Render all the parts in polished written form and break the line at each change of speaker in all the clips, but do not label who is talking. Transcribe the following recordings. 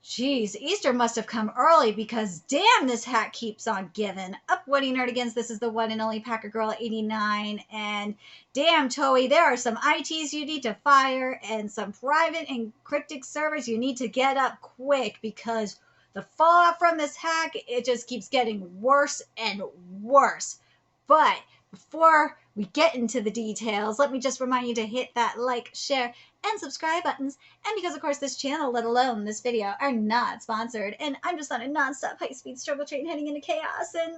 Jeez, Easter must have come early because damn, this hat keeps on giving. Up, Woody Nerdigans. This is the one and only Packer Girl 89. And damn, Toei, there are some ITs you need to fire and some private and cryptic servers you need to get up quick because the fallout from this hack, it just keeps getting worse and worse. But before we get into the details, let me just remind you to hit that like, share, and subscribe buttons. And because, of course, this channel, let alone this video, are not sponsored, and I'm just on a non-stop high-speed struggle train heading into chaos and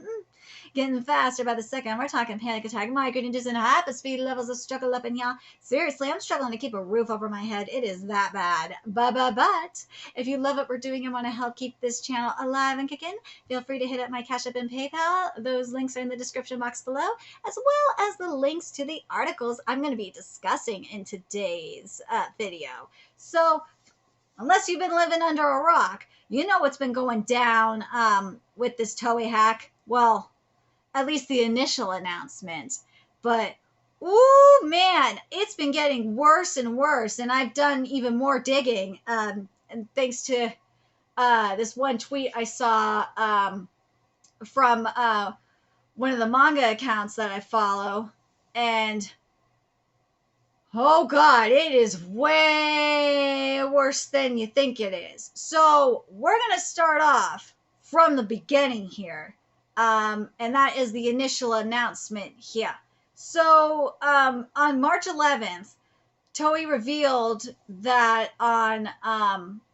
getting faster by the second. We're talking panic attack, migraine-inducing hyperspeed levels of struggle up in y'all. Seriously, I'm struggling to keep a roof over my head. It is that bad. But if you love what we're doing and want to help keep this channel alive and kicking, feel free to hit up my Cash App and PayPal. Those links are in the description box below, as well as the links to the articles I'm going to be discussing in today's video. So, unless you've been living under a rock, you know what's been going down with this Toei hack. Well, at least the initial announcement. But, ooh, man, it's been getting worse and worse. And I've done even more digging. And thanks to this one tweet I saw from one of the manga accounts that I follow. And oh God, it is way worse than you think it is. So we're going to start off from the beginning here. And that is the initial announcement here. So on March 11th, Toei revealed that on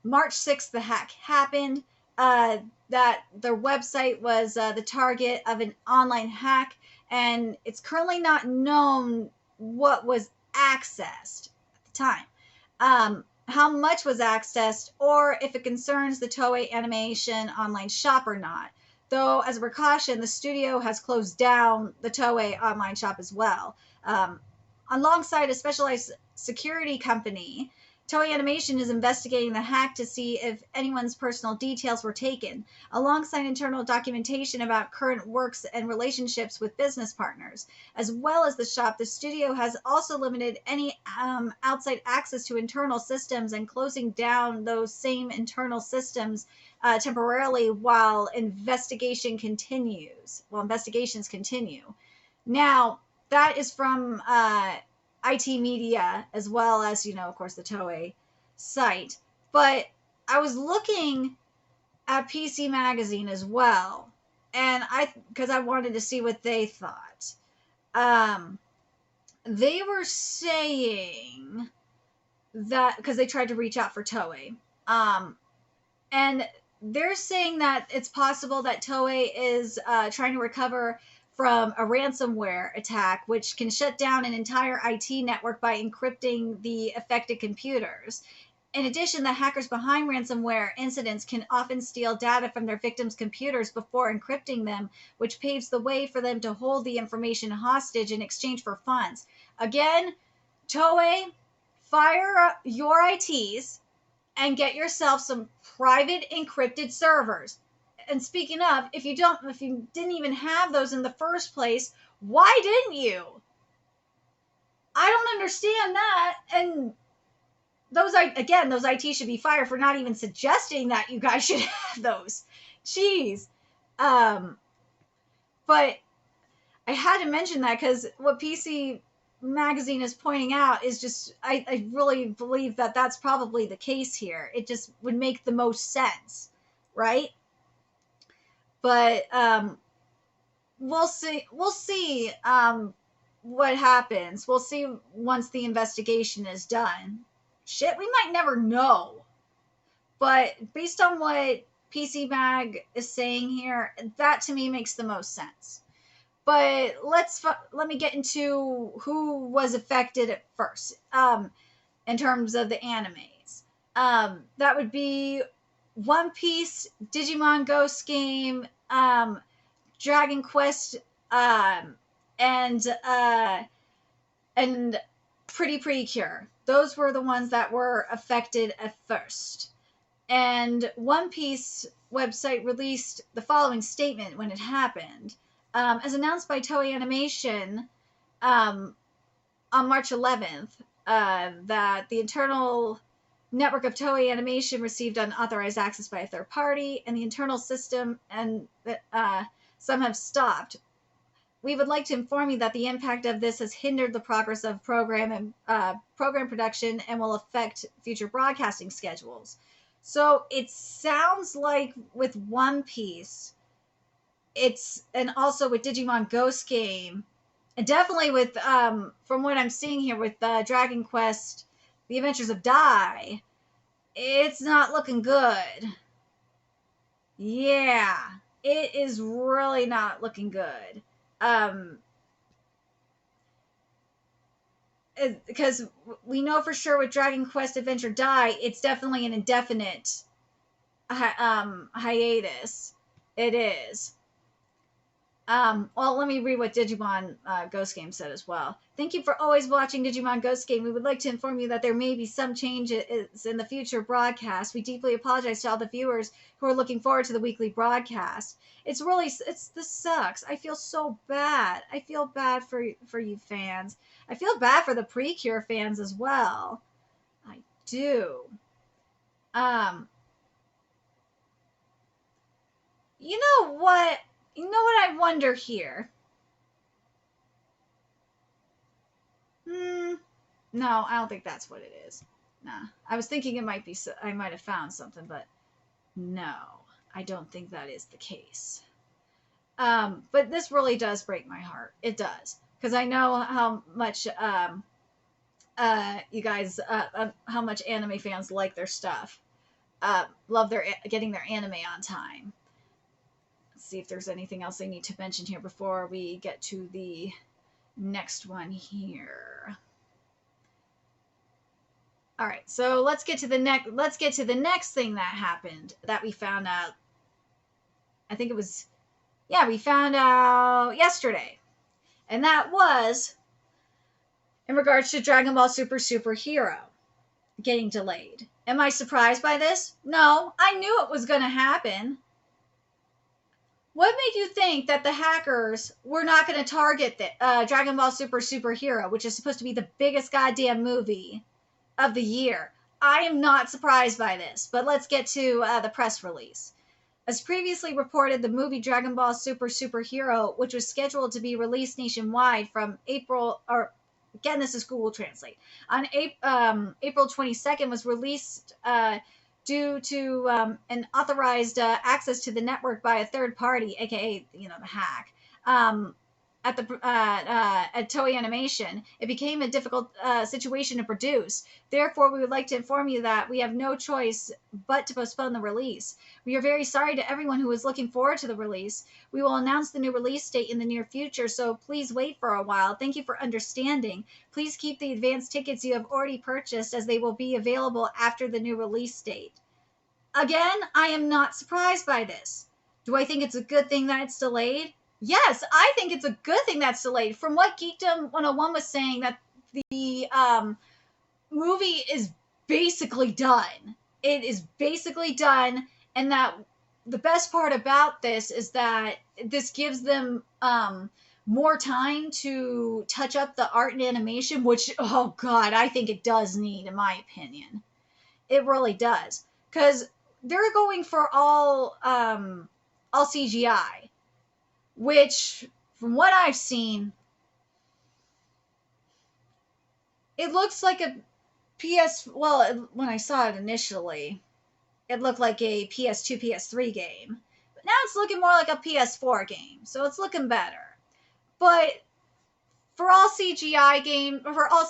March 6th, the hack happened, that their website was the target of an online hack, and it's currently not known what was accessed at the time, how much was accessed, or if it concerns the Toei Animation online shop or not. Though, as a precaution, the studio has closed down the Toei online shop as well. Alongside a specialized security company, Toei Animation is investigating the hack to see if anyone's personal details were taken, alongside internal documentation about current works and relationships with business partners. As well as the shop, the studio has also limited any outside access to internal systems and closing down those same internal systems temporarily while investigations continue. Now, that is from IT Media, as well as, of course, the Toei site. But I was looking at PC Magazine as well, and because I wanted to see what they thought. They were saying that, because they tried to reach out for Toei, and they're saying that it's possible that Toei is trying to recover from a ransomware attack, which can shut down an entire IT network by encrypting the affected computers. In addition, the hackers behind ransomware incidents can often steal data from their victims' computers before encrypting them, which paves the way for them to hold the information hostage in exchange for funds. Again, Toei, fire up your ITs and get yourself some private encrypted servers. And speaking of, if you didn't even have those in the first place, why didn't you? I don't understand that. And those IT should be fired for not even suggesting that you guys should have those. Jeez. But I had to mention that because what PC Magazine is pointing out is just, I really believe that that's probably the case here. It just would make the most sense, right? But we'll see what happens. We'll see once the investigation is done. Shit, we might never know. But based on what PC Mag is saying here, that to me makes the most sense. But let me get into who was affected at first in terms of the animes. That would be One Piece, Digimon Ghost game, Dragon Quest, and Precure. Those were the ones that were affected at first. And One Piece website released the following statement when it happened. As announced by Toei Animation on March 11th, that the internal network of Toei animation received unauthorized access by a third party, and the internal system and some have stopped. We would like to inform you that the impact of this has hindered the progress of program production and will affect future broadcasting schedules. So it sounds like with One Piece, and also with Digimon Ghost game, and definitely with from what I'm seeing here with Dragon Quest, The Adventures of Dai, it's not looking good. Yeah, it is really not looking good. Um, because we know for sure with Dragon Quest Adventure Dai, it's definitely an indefinite hiatus. It is. Well, let me read what Digimon Ghost Game said as well. Thank you for always watching Digimon Ghost Game. We would like to inform you that there may be some changes in the future broadcast. We deeply apologize to all the viewers who are looking forward to the weekly broadcast. This sucks. I feel so bad. I feel bad for you fans. I feel bad for the Precure fans as well. I do. Um, you know what? You know what I wonder here? No, I don't think that's what it is. Nah. I was thinking it might be, I might have found something, but no, I don't think that is the case. But this really does break my heart. It does. Because I know how much, you guys, how much anime fans like their stuff. Love getting their anime on time. Let's see if there's anything else I need to mention here before we get to the next one here. All right, so let's get to the next thing that happened that we found out. I think it was, yeah, we found out yesterday, and that was in regards to Dragon Ball Super Hero getting delayed. Am I surprised by this? No, I knew it was going to happen. What made you think that the hackers were not going to target the Dragon Ball Super Hero, which is supposed to be the biggest goddamn movie of the year? I am not surprised by this, but let's get to the press release. As previously reported, the movie Dragon Ball Super Hero, which was scheduled to be released nationwide from April, or again, this is Google Translate, on April 22nd, was released due to an authorized access to the network by a third party, aka the hack. At Toei Animation, it became a difficult situation to produce. Therefore, we would like to inform you that we have no choice but to postpone the release. We are very sorry to everyone who is looking forward to the release. We will announce the new release date in the near future, so please wait for a while. Thank you for understanding. Please keep the advanced tickets you have already purchased, as they will be available after the new release date. Again, I am not surprised by this. Do I think it's a good thing that it's delayed? Yes, I think it's a good thing that's delayed. From what Geekdom 101 was saying, that the movie is basically done. It is basically done, and that the best part about this is that this gives them more time to touch up the art and animation, which, oh god, I think it does need, in my opinion. It really does. Because they're going for all CGI, which, from what I've seen, it looks like a when I saw it initially, it looked like a PS2, PS3 game. But now it's looking more like a PS4 game, so it's looking better. But for all CGI for all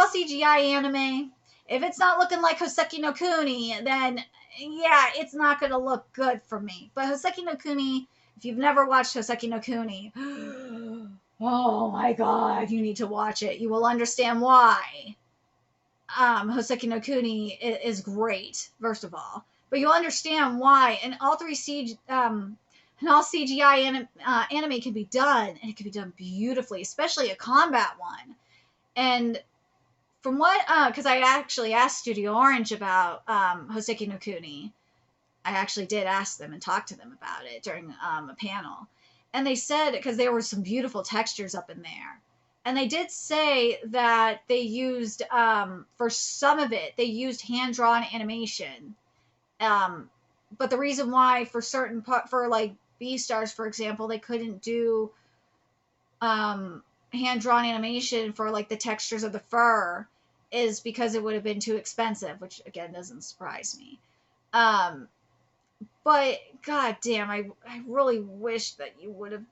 CGI anime, if it's not looking like Hoseki no Kuni, then yeah, it's not going to look good for me. But Hoseki no Kuni, if you've never watched Hoseki no Kuni, oh my god, you need to watch it. You will understand why. Hoseki no Kuni is great, first of all. But you'll understand why. And all CGI anime can be done, and it can be done beautifully, especially a combat one. And from what, because I actually asked Studio Orange about Hoseki no Kuni. I actually did ask them and talk to them about it during a panel. And they said, because there were some beautiful textures up in there. And they did say that they used, for some of it, they used hand-drawn animation. Um, but the reason why for certain for like B-stars, for example, they couldn't do hand-drawn animation for like the textures of the fur is because it would have been too expensive, which again doesn't surprise me. Um, but god damn, I really wish that you would have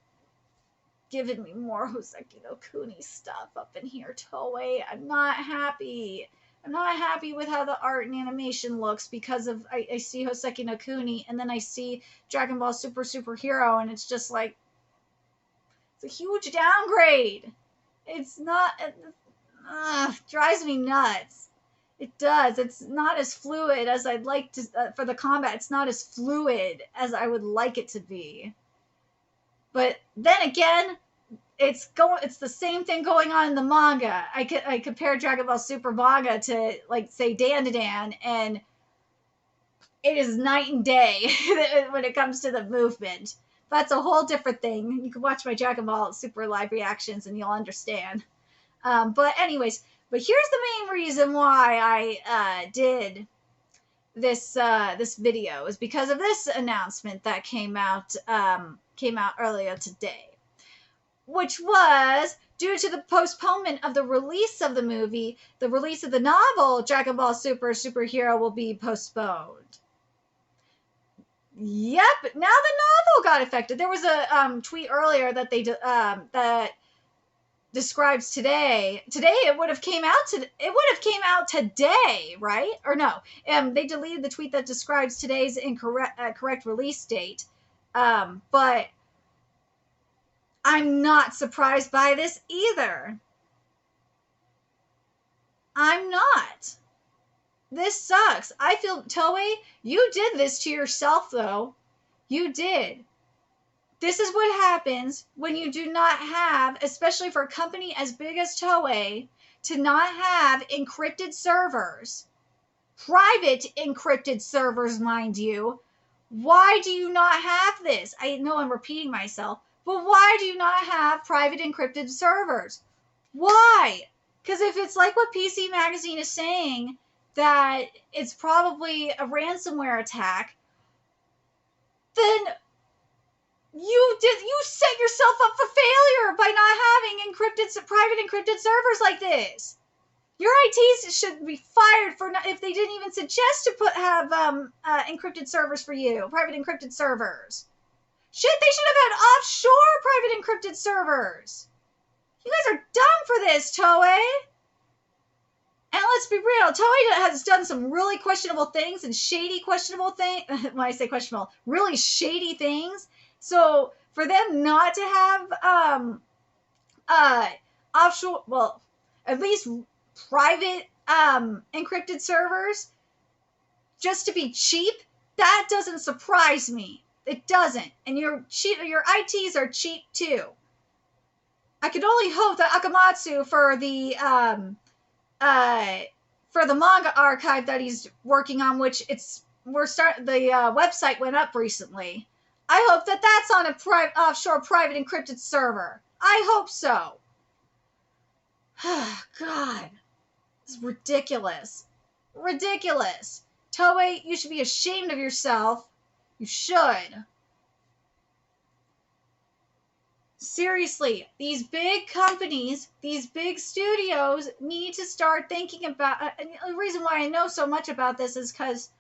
given me more Hoseki no Kuni stuff up in here, Toei. I'm not happy. I'm not happy with how the art and animation looks because of I see Hoseki no Kuni and then I see Dragon Ball Superhero and it's just like it's a huge downgrade. It's not drives me nuts. It does. It's not as fluid as I'd like to for the combat. It's not as fluid as I would like it to be. But then again, it's the same thing going on in the manga. I compare Dragon Ball Super manga to like say Dan and it is night and day when it comes to the movement. That's a whole different thing. You can watch my Dragon Ball Super live reactions and you'll understand. But anyways, but here's the main reason why I did this video is because of this announcement that came out earlier today, which was due to the postponement of the release of the movie. The release of the novel Dragon Ball Superhero will be postponed. Yep, now the novel got affected. There was a tweet earlier that they that describes today. Today it would have came out today, right? Or no? They deleted the tweet that describes today's correct release date. But I'm not surprised by this either. I'm not. This sucks. I feel, Toei, you did this to yourself, though. You did. This is what happens when you do not have, especially for a company as big as Toei, to not have encrypted servers. Private encrypted servers, mind you. Why do you not have this? I know I'm repeating myself, but why do you not have private encrypted servers? Why? Because if it's like what PC Magazine is saying, that it's probably a ransomware attack, then you set yourself up for failure by not having private encrypted servers like this. Your ITs should be fired for if they didn't even suggest to have encrypted servers for you, private encrypted servers. Shit, they should have had offshore private encrypted servers. You guys are dumb for this, Toei. And let's be real, Toei has done some really questionable things and shady questionable things. When I say questionable, really shady things. So for them not to have offshore, well, at least private encrypted servers, just to be cheap, that doesn't surprise me. It doesn't. And your ITs are cheap too. I can only hope that Akamatsu for the manga archive that he's working on, which the website went up recently. I hope that that's on a offshore private encrypted server. I hope so. God, it's ridiculous. Ridiculous. Toei, you should be ashamed of yourself. You should. Seriously, these big companies, these big studios need to start thinking about. And the reason why I know so much about this is because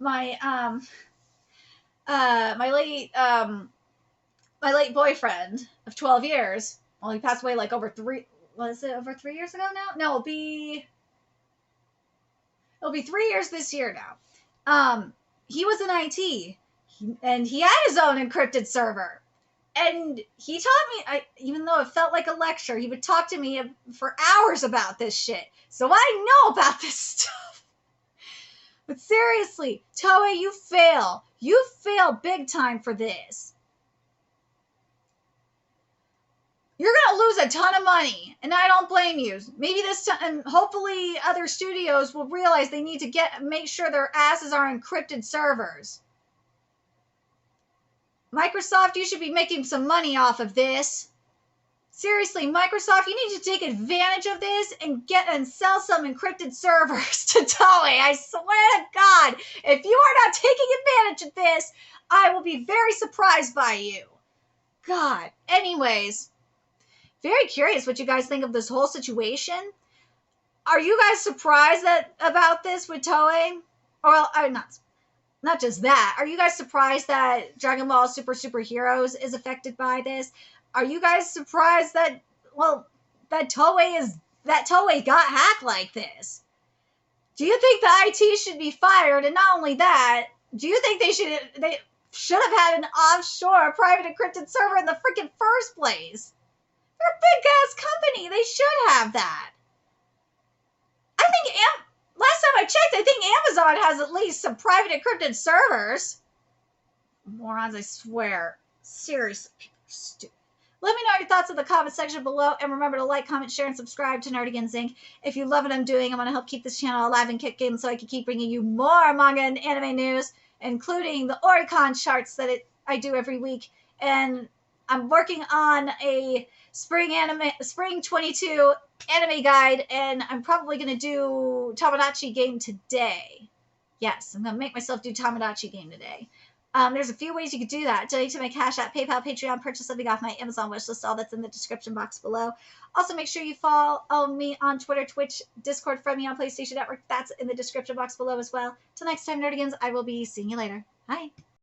my late boyfriend of 12 years. Well, he passed away like over 3 years ago now? No, it'll be 3 years this year now. He was in IT, and he had his own encrypted server. And he taught me, even though it felt like a lecture, he would talk to me for hours about this shit. So I know about this stuff. But seriously, Toei, you fail. You fail big time for this. You're going to lose a ton of money, and I don't blame you. Maybe this time, hopefully other studios will realize they need to make sure their asses are encrypted servers. Microsoft, you should be making some money off of this. Seriously, Microsoft, you need to take advantage of this and get and sell some encrypted servers to Toei. I swear to God, if you are not taking advantage of this, I will be very surprised by you. God. Anyways, very curious what you guys think of this whole situation. Are you guys surprised about this with Toei? Or not just that. Are you guys surprised that Dragon Ball Super is affected by this? Are you guys surprised that that Toei got hacked like this? Do you think the IT should be fired? And not only that, do you think they should have had an offshore private encrypted server in the freaking first place? They're a big ass company. They should have that. I think last time I checked, I think Amazon has at least some private encrypted servers. Morons, I swear. Seriously, people are stupid. Let me know your thoughts in the comment section below, and remember to like, comment, share, and subscribe to Nerdigans Inc. If you love what I'm doing, I'm going to help keep this channel alive and kicking so I can keep bringing you more manga and anime news, including the Oricon charts that I do every week. And I'm working on a Spring 22 anime guide, and I'm probably going to do Tamagotchi game today. Yes, I'm going to make myself do Tamagotchi game today. There's a few ways you could do that. Donate to my Cash App, PayPal, Patreon, purchase something off my Amazon wishlist. All that's in the description box below. Also, make sure you follow me on Twitter, Twitch, Discord, friend me on PlayStation Network. That's in the description box below as well. Till next time, Nerdigans, I will be seeing you later. Bye.